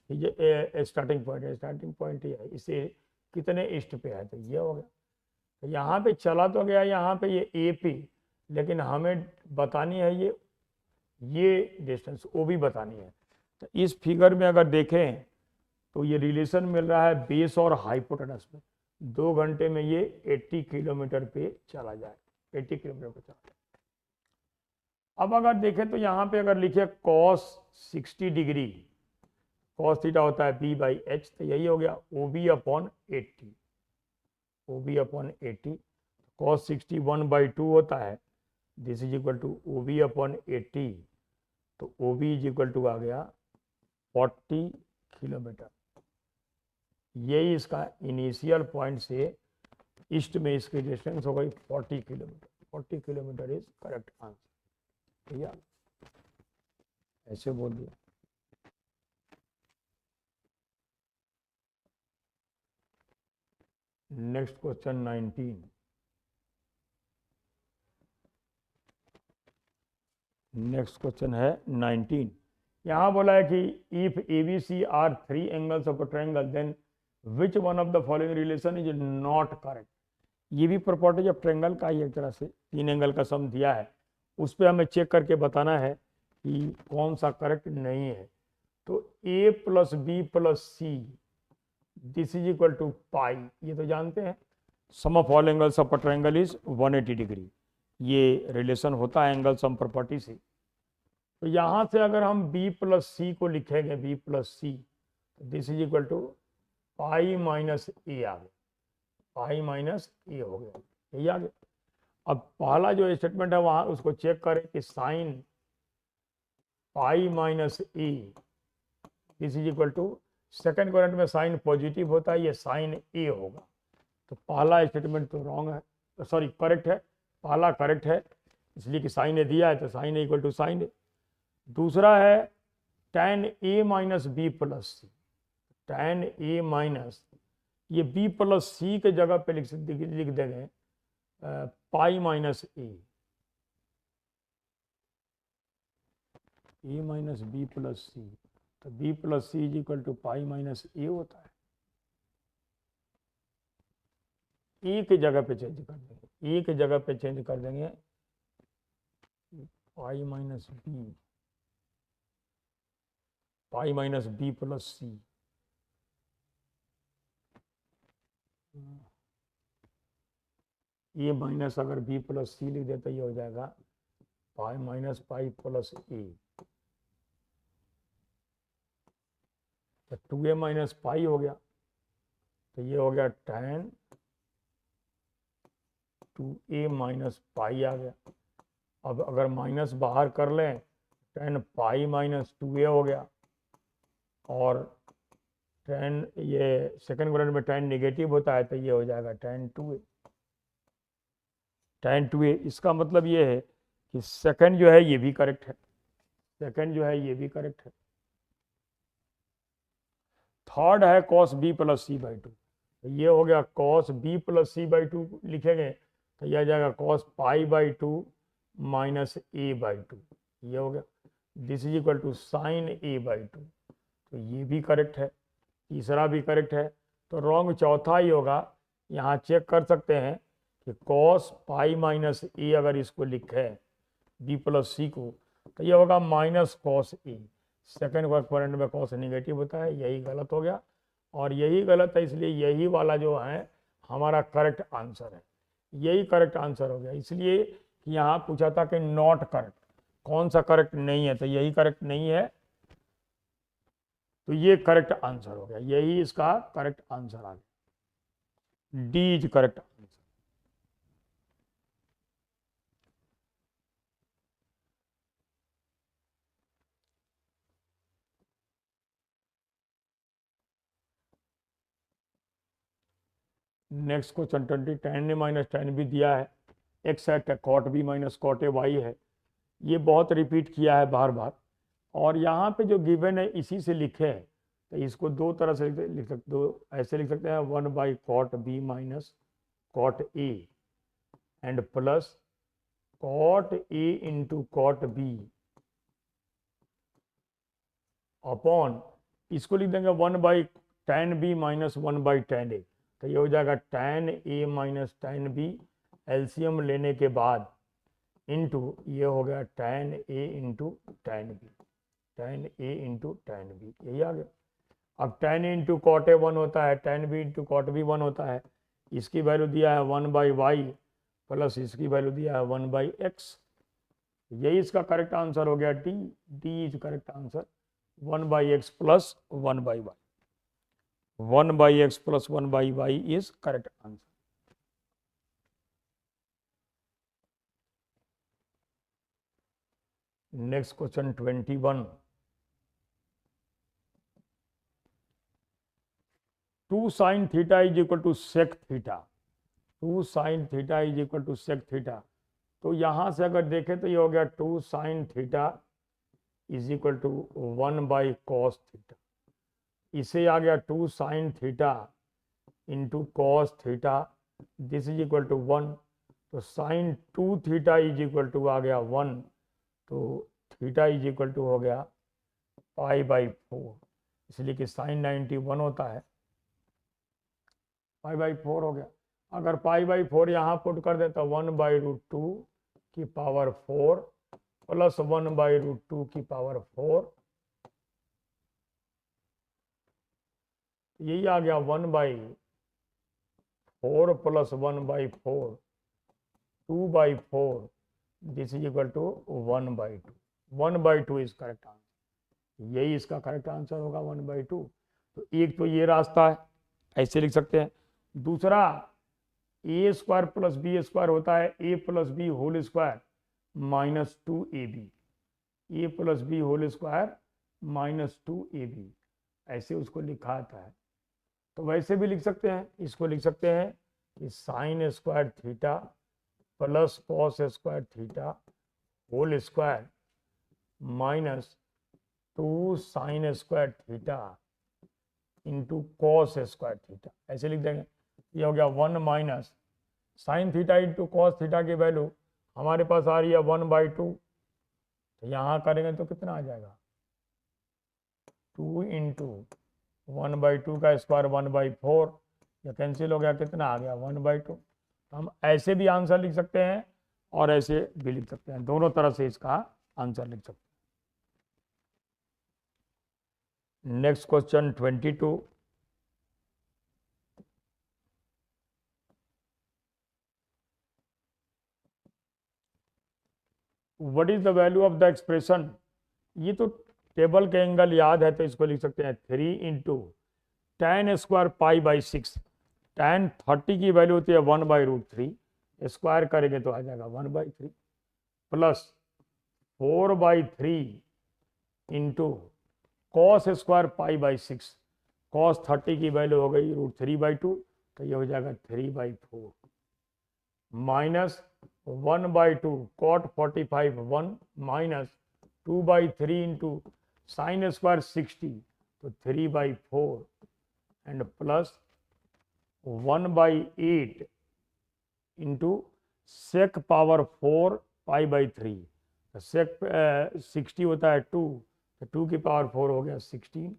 A: starting point है, स्टार्टिंग पॉइंट ये है, इसे कितने ईस्ट पे है, तो ये हो गया। तो यहाँ पे चला तो गया यहाँ पे ये ए पी, लेकिन हमें बतानी है ये डिस्टेंस ओ भी बतानी है। तो इस फिगर में अगर देखें तो ये रिलेशन मिल रहा है बेस और हाइपोटेनस में, 2 घंटे में ये 80 किलोमीटर पे चला जाए, 80 किलोमीटर पे चला जाए। अब अगर देखें तो यहाँ पे अगर लिखे cos 60 डिग्री, cos थीटा होता है b बाई एच, तो यही हो गया O B upon 80, O B upon 80, cos 60 1/2 होता है, this is equal to O B upon 80, तो O B is equal to आ गया 40 किलोमीटर। यही इसका इनिशियल पॉइंट से ईस्ट में इसकी डिस्टेंस हो गई 40 kilometre, 40 kilometre is correct answer. भैया ऐसे बोल दिया। नेक्स्ट क्वेश्चन 19, नेक्स्ट क्वेश्चन है 19। यहाँ बोला है कि if A B C are 3 angles of a triangle then which one of the following relation is not correct. ये भी प्रॉपर्टी ऑफ ट्रायंगल का ही एक तरह से 3 एंगल का सम दिया है, उस पर हमें चेक करके बताना है कि कौन सा करेक्ट नहीं है। तो a plus B plus C this is equal to pi, ये तो जानते हैं, sum of all angles of a triangle is 180 degree, ये रिलेशन होता है एंगल सम प्रॉपर्टी से। तो यहाँ से अगर हम b प्लस सी को लिखेंगे, b plus C, this is equal to pi minus A आ गया, पाई माइनस ए हो गया, यही आ गया। अब पहला जो स्टेटमेंट है वहां उसको चेक करें कि sine pi minus A this is equal to, second quadrant में साइन पॉजिटिव होता है, ये साइन ए होगा। तो पहला स्टेटमेंट तो रॉन्ग है, तो सॉरी करेक्ट है, पहला करेक्ट है इसलिए कि साइन ए दिया है, तो sine A equal to sine A. दूसरा है tan A minus B plus C, tan A minus, ये बी प्लस सी के जगह पे लिख देंगे pi minus A minus B plus C, तो B plus C is equal to pi minus A होता है। ए की जगह पे चेंज कर देंगे, ए की जगह पे चेंज कर देंगे pi minus B, pi minus B plus C, A minus अगर बी प्लस सी लिख देता ये हो जाएगा पाई माइनस पाई प्लस ए, तो 2a माइनस पाई हो गया, तो ये हो गया tan 2a माइनस पाई आ गया। अब अगर माइनस बाहर कर लें tan पाई माइनस 2a हो गया, और tan ये सेकंड क्वाड्रेंट में tan नेगेटिव होता है, तो ये हो जाएगा tan 2a, tan 2a। इसका मतलब ये है कि सेकंड जो है ये भी करेक्ट है, सेकंड जो है ये भी करेक्ट है। थर्ड है cos b plus C by two, तो ये हो गया cos b plus C by two लिखेंगे तो यह आ जाएगा cos pi by two minus A by two, ये हो गया। This is equal to sine A by two, तो ये भी करेक्ट है, तीसरा भी करेक्ट है। तो रॉन्ग चौथा ही होगा। यहाँ चेक कर सकते हैं कि cos पाई माइनस ए अगर इसको लिखे b प्लस सी को, तो ये होगा माइनस cos ए। सेकेंड एक्सपोनेंट में cos निगेटिव होता है, यही गलत हो गया और यही गलत है, इसलिए यही वाला जो है हमारा करेक्ट आंसर है, यही करेक्ट आंसर हो गया। इसलिए कि यहाँ पूछा था कि नॉट करेक्ट, कौन सा करेक्ट नहीं है, तो यही करेक्ट नहीं है, तो ये करेक्ट आंसर हो गया, यही इसका करेक्ट आंसर आ गया, D is correct answer. Next question 20, tan a minus tan b दिया है, एक्स है, cot b minus cot a y है, ये बहुत रिपीट किया है बार बार, और यहाँ पे जो गिवन है इसी से लिखे हैं, तो इसको दो तरह से लिख सकते, दो ऐसे लिख सकते हैं, 1/cot b minus cot a and plus cot a into cot b upon, इसको लिख देंगे 1/tan b minus 1/tan a, तो ये हो जाएगा tan a minus tan b LCM लेने के बाद इंटू ये हो गया tan a into tan b, tan a into tan b, यही आ गया। अब tan a into cot a 1 होता है, tan b into cot b 1 होता है, इसकी वैल्यू दिया है 1/y प्लस इसकी वैल्यू दिया है 1/x, यही इसका करेक्ट आंसर हो गया, D, D is correct answer, 1/x plus 1/y, 1/x plus 1/y is correct answer. Next question 21, 2 sin theta is equal to sec थीटा, 2 sin theta is equal to sec थीटा, तो यहाँ से अगर देखें तो ये हो गया 2 sin theta is equal to 1/cos theta, इसे आ गया 2 sin theta into cos theta, this is equal to 1, तो sin 2 theta is equal to आ गया 1, तो थीटा इज इक्वल टू हो गया π/4, इसलिए कि sin 90 1 होता है, π/4 हो गया। अगर π/4 यहाँ पुट कर देता 1/√2 की पावर 4 प्लस 1/√2 की पावर 4, यही आ गया 1/4 plus 1/4 2/4, this is equal to 1/2, 1/2 is correct answer, यही इसका करेक्ट आंसर होगा 1/2। तो एक तो ये रास्ता है, ऐसे लिख सकते हैं। दूसरा a² प्लस b² होता है a plus B whole square minus 2ab, a plus B whole square minus 2ab, ऐसे उसको लिखा आता है। तो वैसे भी लिख सकते हैं, इसको लिख सकते हैं कि sine square theta plus cos square theta whole square minus 2 sine square theta into cos square theta, ऐसे लिख देंगे। ये हो गया 1 minus sine theta into cos theta की वैल्यू हमारे पास आ रही है 1/2, तो यहाँ करेंगे तो कितना आ जाएगा 2 इंटू 1/2 का स्क्वायर 1/4, या कैंसिल हो गया, कितना आ गया 1/2। हम ऐसे भी आंसर लिख सकते हैं और ऐसे भी लिख सकते हैं, दोनों तरह से इसका आंसर लिख सकते हैं। Next question 22, what is the value of the expression, ये तो टेबल के एंगल याद है, तो इसको लिख सकते हैं 3 इंटू tan स्क्वायर π/6, tan 30 की वैल्यू होती है 1/√3, स्क्वायर करेंगे तो आ जाएगा 1/3 plus 4/3 into cos square π/6, cos 30 की वैल्यू हो गई √3/2, तो ये हो जाएगा 3/4 minus 1/2 cot 45 1 minus 2/3 into sine square 60 तो 3/4 and plus 1/8 into sec power 4 π/3 sec 60 होता है 2 तो 2 की पावर 4 हो गया 16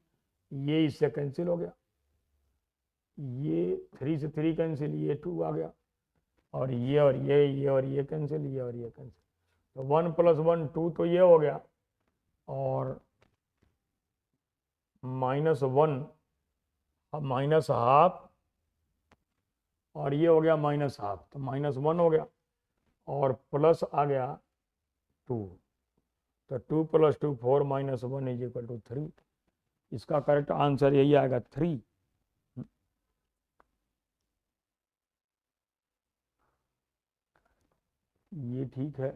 A: ये इससे कैंसिल हो गया ये 3 से 3 कैंसिल ये 2 आ गया और ये और ये कैंसिल ये और ये कैंसिल तो 1 + 1 2 तो ये हो गया और -1 -½ और ये हो गया -½ तो -1 हो गया और प्लस आ गया 2 तो 2 + 2 4 -1 = 3 इसका करेक्ट आंसर यही आएगा 3। ये ठीक है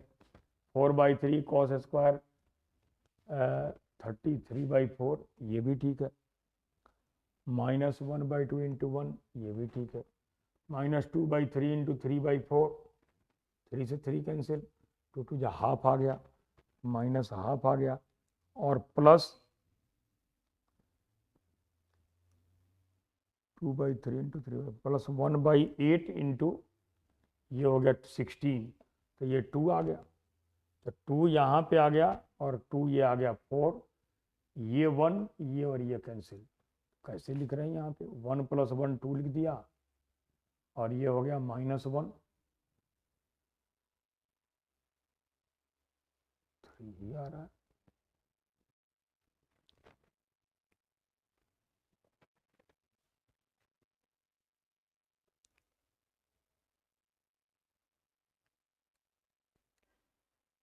A: 4/3 cos स्क्वायर 33/4 ये भी ठीक है -1/2 इंटू 1 ये भी ठीक है -2/3 इंटू 3/4 3 से 3 कैंसिल 2 टू ½ आ गया -½ आ गया और प्लस 2/3 इंटू 3 प्लस 1/8 इंटू ये हो गया 16 तो ये 2 आ गया तो 2 यहाँ पे आ गया और 2 ये आ गया 4 ये 1 ये और ये कैंसिल कैसे लिख रहे हैं यहाँ पे 1 + 1 2 लिख दिया और ये हो गया -1 3 ही आ रहा है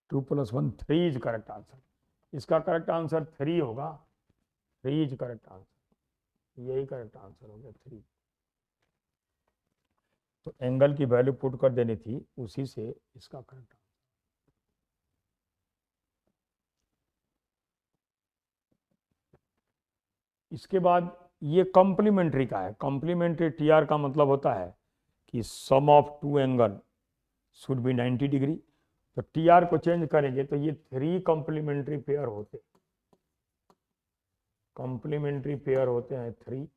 A: टू + 1 3 इज करेक्ट आंसर इसका करेक्ट आंसर 3 होगा 3 इज करेक्ट आंसर यही करेक्ट आंसर हो गया 3 तो एंगल की वैल्यू पुट कर देनी थी उसी से इसका करेक्ट इसके बाद ये कॉम्प्लीमेंट्री का है कॉम्प्लीमेंट्री टीआर का मतलब होता है कि sum of two angle should be 90 degree तो टीआर को चेंज करेंगे तो ये 3 कॉम्प्लीमेंट्री पेयर होते कॉम्प्लीमेंट्री पेयर होते हैं 3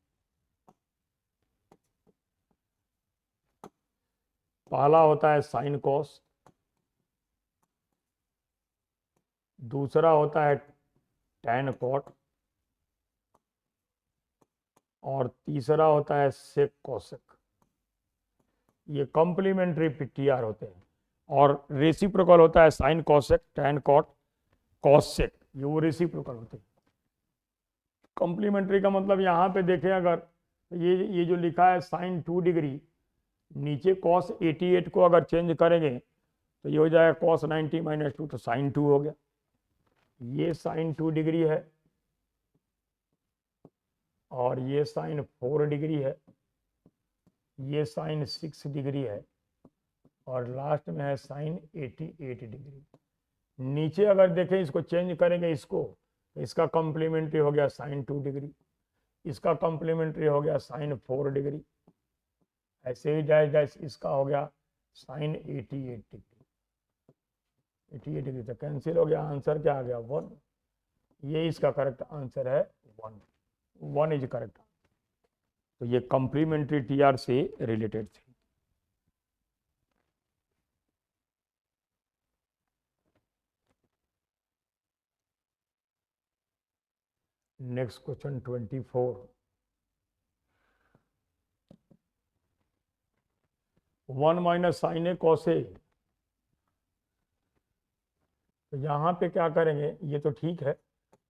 A: पहला होता है साइन कॉस दूसरा होता है टैन कॉट और तीसरा होता है सेक कॉसेक ये कॉम्प्लीमेंट्री टीआर होते हैं और रेसिप्रोकल होता है sine cosec tan cot cosec ये वो रेसिप्रोकल होते हैं कॉम्प्लीमेंट्री का मतलब यहाँ पे देखें अगर ये जो लिखा है साइन 2 डिग्री नीचे कॉस 88 को अगर चेंज करेंगे तो ये हो जाएगा कॉस 90 - 2 तो साइन 2 हो गया ये साइन 2 डिग्री है और ये साइन 4 डिग्री है ये साइन 6 डिग्री है और लास्ट में है साइन 88 डिग्री नीचे अगर देखें इसको चेंज करेंगे इसको तो इसका कॉम्प्लीमेंट्री हो गया साइन 2 डिग्री इसका कॉम्प्लीमेंट्री हो गया साइन 4 डिग्री ऐसे ही डैश डैश इसका हो गया साइन 88 डिग्री तो कैंसिल हो गया आंसर क्या आ गया 1 ये इसका करेक्ट आंसर है 1 इज करेक्ट तो ये कॉम्प्लीमेंट्री टीआर से रिलेटेड थे next question 24 1 - sign A cos A तो यहाँ पे क्या करेंगे ये तो ठीक है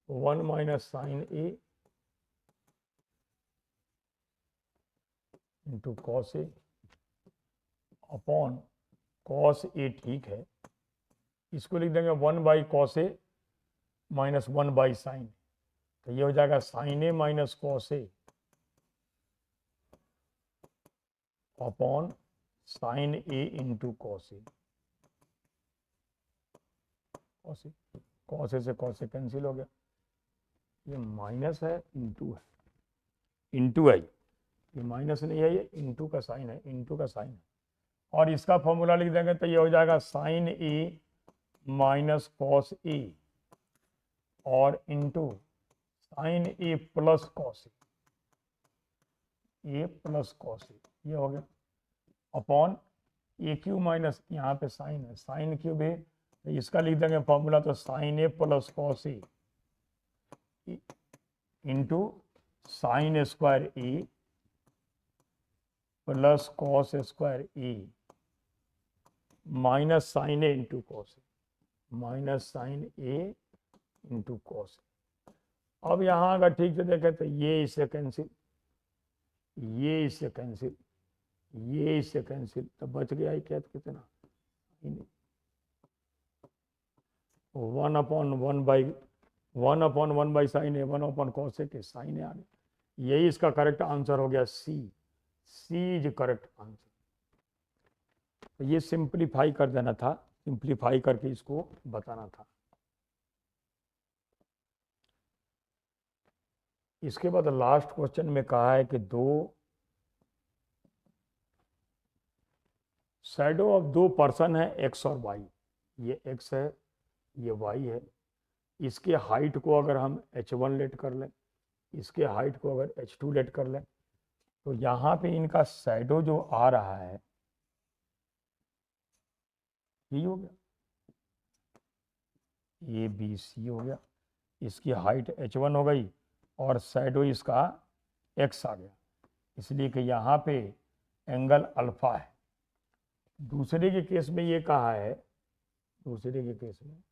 A: 1 - sign A into cos A upon cos A ठीक है इसको लिख देंगे 1/cos ए - 1/sin तो ये हो जाएगा sign A - cos A upon sine A into cos A cos A से कॉस ए कैंसिल हो गया ये माइनस है इंटू है इंटू है ये माइनस नहीं है ये इंटू का साइन है इंटू का साइन है और इसका फॉर्मूला लिख देंगे तो ये हो जाएगा sign A minus cos A और into sine A plus cos A plus cos ये हो गया अपॉन ए क्यू माइनस यहाँ पे साइन है, साइन क्यूब है तो इसका लिख देंगे फॉर्मूला तो sine A plus cos A into sine square A plus cos square A minus sign A into cos minus sign A into cos. अब यहाँ अगर ठीक से देखें तो ये इससे कैंसिल, ये इससे कैंसिल, ये इससे कैंसिल, तो बच गया क्या कितना 1/1 sign A 1 cos A sign ए आ गया। यही इसका करेक्ट आंसर हो गया सी, सी इज करेक्ट आंसर। तो ये सिंप्लीफाई कर देना था, सिंप्लीफाई करके इसको बताना था। इसके बाद लास्ट क्वेश्चन में कहा है कि दो शैडो ऑफ दो पर्सन है एक्स और वाई, ये एक्स है ये वाई है, इसके हाइट को अगर हम h1 लेट कर लें, इसके हाइट को अगर h2 लेट कर लें, तो यहाँ पे इनका शैडो जो आ रहा है यही हो गया, ये बी सी हो गया, इसकी हाइट h1 हो गई और शैडो इसका x आ गया, इसलिए कि यहाँ पे एंगल अल्फा है। दूसरे के केस में ये कहा है, दूसरे के केस में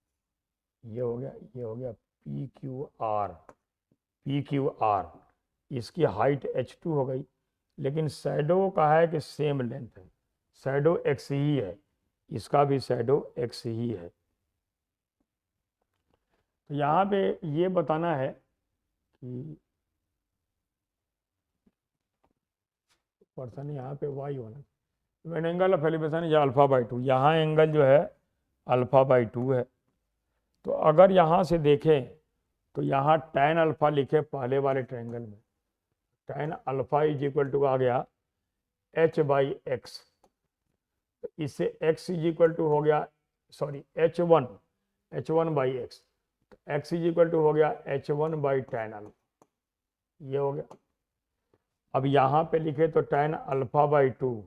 A: ये हो गया, ये हो गया पी क्यू आर, इसकी हाइट h2 हो गई, लेकिन शैडो कहा है कि सेम लेंथ है, शैडो x ही है, इसका भी शैडो x ही है। तो यहाँ पे ये बताना है कि पर्सन यहाँ पे y होना, when एंगल ऑफ एलिवेशन या अल्फा बाई 2, यहाँ एंगल जो है अल्फा बाई 2 है। तो अगर यहाँ से देखें तो यहाँ tan अल्फा लिखे पहले वाले ट्रायंगल में, tan alpha is equal to आ गया h बाई एक्स, तो इससे x इज इक्वल टू हो गया सॉरी h1 बाई एक्स, तो x इज इक्वल टू हो गया h1 बाई tan अल्फा, ये हो गया। अब यहाँ पे लिखे तो tan alpha by 2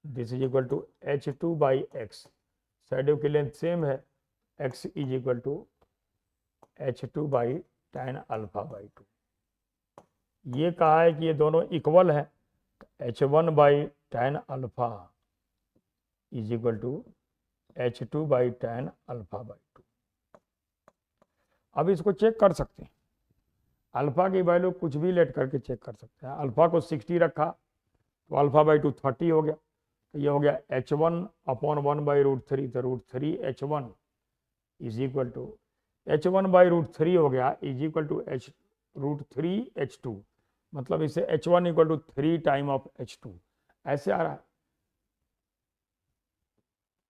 A: this is equal to h2 by X, shadow की लेंथ सेम है, x is equal to h2 by tan alpha by 2। ये कहा है कि ये दोनों इक्वल है, h1 by tan alpha is equal to h2 by tan alpha by 2। अब इसको चेक कर सकते हैं, अल्फा की वैल्यू कुछ भी लेट करके चेक कर सकते हैं। अल्फा को 60 रखा तो अल्फा बाई 2 30 हो गया, तो ये हो गया h1 अपॉन 1 बाई √3, तो √3 h1 is equal to h1 by √3 हो गया इज इक्वल टू √3 h2, मतलब इसे h1 equal to 3 time of h2 ऐसे आ रहा है।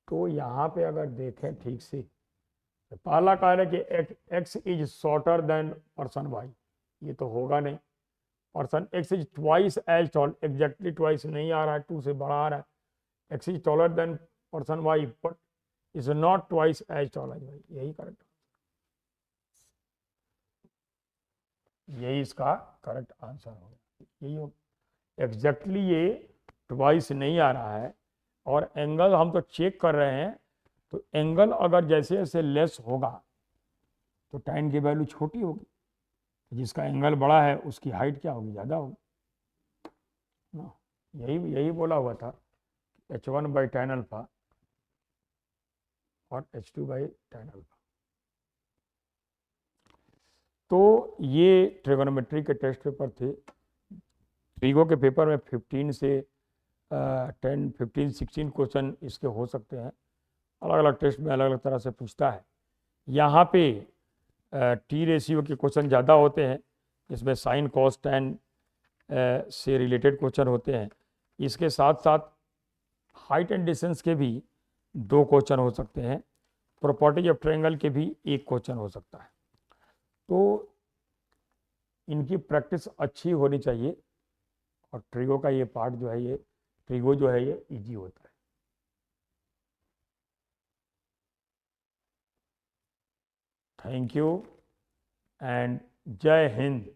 A: तो यहाँ पे अगर देखें ठीक से, तो पहला कह रहा है कि x is shorter than person y, ये तो होगा नहीं, person x is twice as tall, exactly twice नहीं आ रहा है, 2 से बड़ा आ रहा है, x is taller than person y but is not twice as tall as y, यही करेक्ट, यही इसका करेक्ट आंसर होगा, यही होगा। एग्जैक्टली ये ट्वाइस नहीं आ रहा है और एंगल हम तो चेक कर रहे हैं, तो एंगल अगर जैसे जैसे लेस होगा तो tan की वैल्यू छोटी होगी, जिसका एंगल बड़ा है उसकी हाइट क्या होगी, ज़्यादा होगी ना, यही बोला हुआ था h1 बाई tan अल्फा और h2 बाई tan अल्फा। तो ये ट्रिगोनोमेट्री के टेस्ट पेपर थे, ट्रिगो के पेपर में 15 से 16 क्वेश्चन इसके हो सकते हैं, अलग अलग टेस्ट में अलग अलग तरह से पूछता है। यहाँ पे टी रेशियो के क्वेश्चन ज़्यादा होते हैं, इसमें साइन कॉस टैन से रिलेटेड क्वेश्चन होते हैं, इसके साथ साथ हाइट एंड डिस्टेंस के भी 2 क्वेश्चन हो सकते हैं, प्रॉपर्टीज ऑफ ट्रायंगल के भी 1 क्वेश्चन हो सकता है। तो इनकी प्रैक्टिस अच्छी होनी चाहिए और ट्रिगो का ये पार्ट जो है ये ट्रिगो जो है ये इजी होता है। थैंक यू एंड जय हिंद।